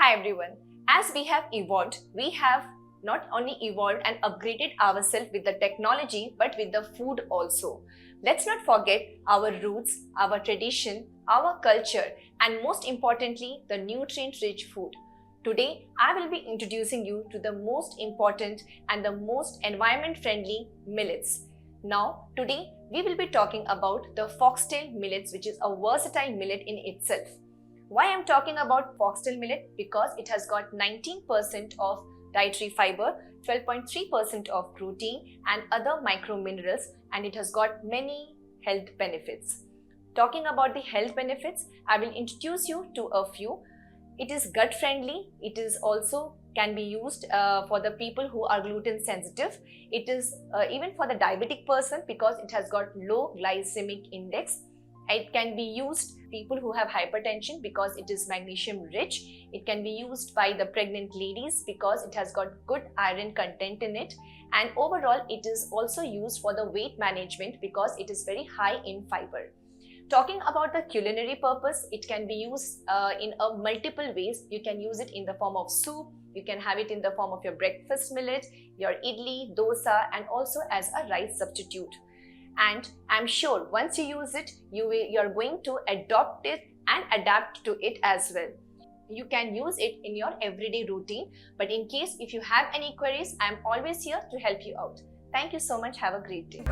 Hi everyone. As we have evolved, we have not only evolved and upgraded ourselves with the technology but with the food also. Let's not forget our roots, our tradition, our culture, and most importantly, the nutrient-rich food. Today, I will be introducing you to the most important and the most environment-friendly millets. Now, today we will be talking about the Foxtail millets, which is a versatile millet in itself. Why I'm talking about Foxtail millet? Because it has got 19% of dietary fiber, 12.3% of protein and other microminerals, and it has got many health benefits. Talking about the health benefits, I will introduce you to a few. It is gut friendly. It is also can be used for the people who are gluten sensitive. It is even for the diabetic person because it has got low glycemic index. It can be used people who have hypertension because it is magnesium rich. It can be used by the pregnant ladies because it has got good iron content in it. And overall, it is also used for the weight management because it is very high in fiber. Talking about the culinary purpose, it can be used in multiple ways. You can use it in the form of soup. You can have it in the form of your breakfast millet, your idli, dosa, and also as a rice substitute. And I'm sure once you use it, you're going to adopt it and adapt to it as well. You can use it in your everyday routine. But in case if you have any queries, I'm always here to help you out. Thank you so much. Have a great day.